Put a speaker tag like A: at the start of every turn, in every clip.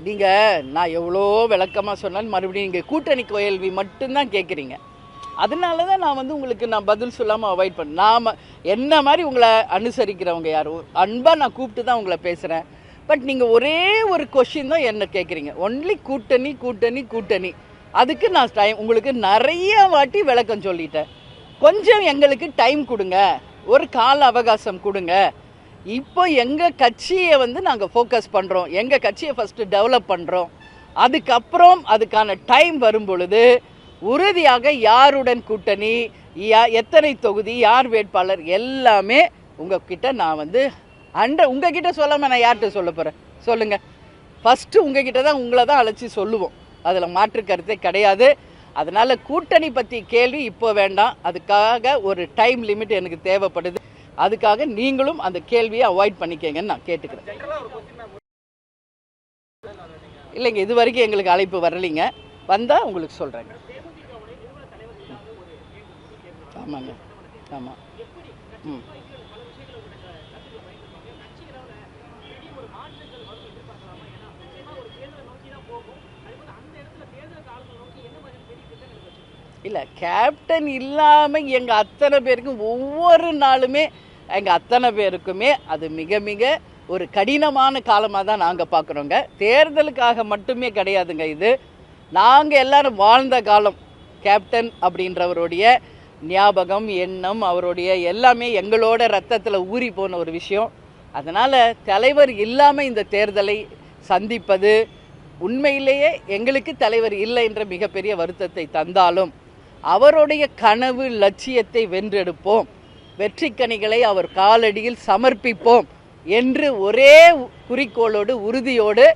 A: நீங்கள் நான் எவ்வளோ விளக்கமாக சொன்னாலும் மறுபடியும் நீங்கள் கூட்டணி கேள்வி மட்டும்தான் கேட்குறீங்க. அதனால தான் நான் உங்களுக்கு நான் பதில் சொல்லாமல் அவாய்ட் பண்ணேன். நாம் என்ன மாதிரி உங்களை அனுசரிக்கிறவங்க யாரும் அன்பாக நான் கூப்பிட்டு தான் உங்களை பேசுகிறேன். பட் நீங்கள் ஒரே ஒரு கொஷின் தான் என்ன கேட்குறீங்க, ஒன்லி கூட்டணி கூட்டணி கூட்டணி. அதுக்கு நான் உங்களுக்கு நிறைய வாட்டி விளக்கம் சொல்லிட்டேன். கொஞ்சம் எங்களுக்கு டைம் கொடுங்க, ஒரு கால அவகாசம் கொடுங்க. இப்போ எங்கள் கட்சியை நாங்கள் ஃபோக்கஸ் பண்ணுறோம், எங்கள் கட்சியை ஃபஸ்ட்டு டெவலப் பண்ணுறோம். அதுக்கப்புறம் அதுக்கான டைம் வரும் பொழுது உறுதியாக யாருடன் கூட்டணி, எத்தனை தொகுதி, யார் வேட்பாளர் எல்லாமே உங்ககிட்ட நான் உங்ககிட்ட சொல்லாமல் நான் யார்கிட்ட சொல்ல போகிறேன் சொல்லுங்கள். ஃபஸ்ட்டு உங்ககிட்ட தான் உங்களை தான் அழைச்சி சொல்லுவோம், அதில் மாற்று கருத்தே கிடையாது. அதனால் கூட்டணி பற்றி கேள்வி இப்போ வேண்டாம். அதுக்காக ஒரு டைம் லிமிட் எனக்கு தேவைப்படுது. அதுக்காக நீங்களும் அந்த கேள்வியை அவாய்ட் பண்ணிக்கங்கன்னு நான் கேட்டுக்கிறேன். இல்லைங்க, இது வரைக்கும் எங்களுக்கு அழைப்பு வரலைங்க. வந்தால் உங்களுக்கு சொல்கிறேங்க. ஆமாங்க, ஆமாம். ம் இல்லை, கேப்டன் இல்லாமல் எங்கள் அத்தனை பேருக்கும் ஒவ்வொரு நாளுமே எங்கள் அத்தனை பேருக்குமே அது மிக மிக ஒரு கடினமான காலமாக தான் நாங்கள் பார்க்குறோங்க. தேர்தலுக்காக மட்டுமே கிடையாதுங்க, இது நாங்கள் எல்லாரும் வாழ்ந்த காலம். கேப்டன் அப்படின்றவருடைய ஞாபகம், எண்ணம், அவருடைய எல்லாமே எங்களோட ரத்தத்தில் ஊறி போன ஒரு விஷயம். அதனால் தலைவர் இல்லாமல் இந்த தேர்தலை சந்திப்பது உண்மையிலேயே எங்களுக்கு தலைவர் இல்லை என்ற மிகப்பெரிய வருத்தத்தை தந்தாலும் அவருடைய கனவு லட்சியத்தை வென்றெடுப்போம், வெற்றிக்கனிகளை அவர் காலடியில் சமர்ப்பிப்போம் என்று ஒரே குறிக்கோளோடு உறுதியோடு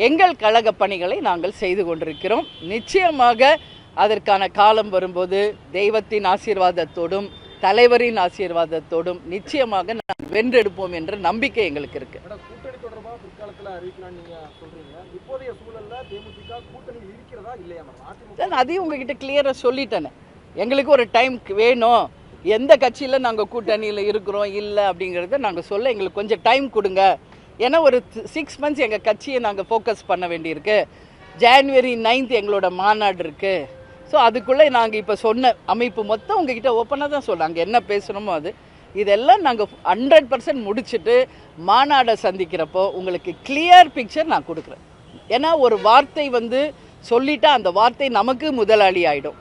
A: எங்கள் கழக பணிகளை நாங்கள் செய்து கொண்டிருக்கிறோம். நிச்சயமாக அதற்கான காலம் வரும்போது தெய்வத்தின் ஆசீர்வாதத்தோடும் தலைவரின் ஆசீர்வாதத்தோடும் நிச்சயமாக நாங்கள் வென்றெடுப்போம் என்ற நம்பிக்கை எங்களுக்கு இருக்கு. அதையும் உங்ககிட்ட கிளியரா சொல்லிட்டேன். எங்களுக்கு ஒரு டைம் வேணும், எந்த கட்சியில் நாங்கள் கூட்டணியில் இருக்கிறோம் இல்லை அப்படிங்கிறத நாங்கள் சொல்ல எங்களுக்கு கொஞ்சம் டைம் கொடுங்க. ஏன்னா ஒரு 6 months எங்கள் கட்சியை நாங்கள் ஃபோக்கஸ் பண்ண வேண்டியிருக்கு. January 9th எங்களோட மாநாடு இருக்குது. ஸோ அதுக்குள்ளே நாங்கள் இப்போ சொன்ன அமைப்பு மொத்தம் உங்ககிட்ட ஓப்பனாக தான் சொல்ல, அங்கே என்ன பேசணுமோ இதெல்லாம் நாங்கள் 100% முடிச்சுட்டு மாநாடை சந்திக்கிறப்போ உங்களுக்கு கிளியர் பிக்சர் நான் கொடுக்குறேன். ஏன்னா ஒரு வார்த்தை சொல்லிட்டா அந்த வார்த்தை நமக்கு முதலாளி ஆகிடும்.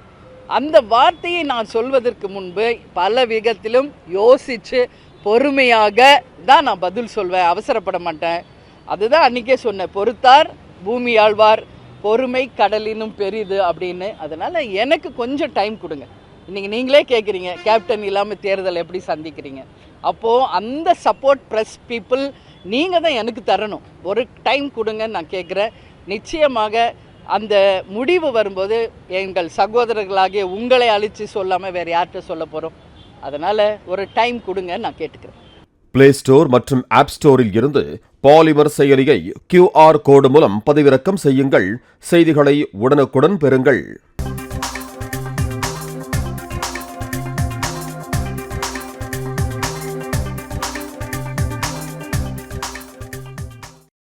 A: அந்த வார்த்தையை நான் சொல்வதற்கு முன்பு பல விதத்திலும் யோசித்து பொறுமையாக தான் நான் பதில் சொல்வேன், அவசரப்பட மாட்டேன். அதுதான் அன்றைக்கே சொன்னேன், பொறுத்தார் பூமி ஆழ்வார், பொறுமை கடலினும் பெரிது அப்படின்னு. அதனால் எனக்கு கொஞ்சம் டைம் கொடுங்க. இன்றைக்கி நீங்களே கேட்குறீங்க கேப்டன் இல்லாமல் தேர்தல் எப்படி சந்திக்கிறீங்க. அப்போது அந்த சப்போர்ட் ப்ரெஸ் பீப்புள் நீங்கள் தான் எனக்கு தரணும். ஒரு டைம் கொடுங்கன்னு நான் கேட்குறேன். நிச்சயமாக அந்த முடிவு வரும்போது எங்கள் சகோதரர்களாகிய உங்களை அழித்து சொல்லாமல் வேறு யார்கிட்ட சொல்ல போகிறோம். அதனால் ஒரு டைம் கொடுங்க நான் கேட்டுக்கிறேன்.
B: பிளே ஸ்டோர் மற்றும் ஆப் ஸ்டோரில் இருந்து பாலிமர் செயலியை QR கோடு மூலம் பதிவிறக்கம் செய்யுங்கள். செய்திகளை உடனுக்குடன் பெறுங்கள்.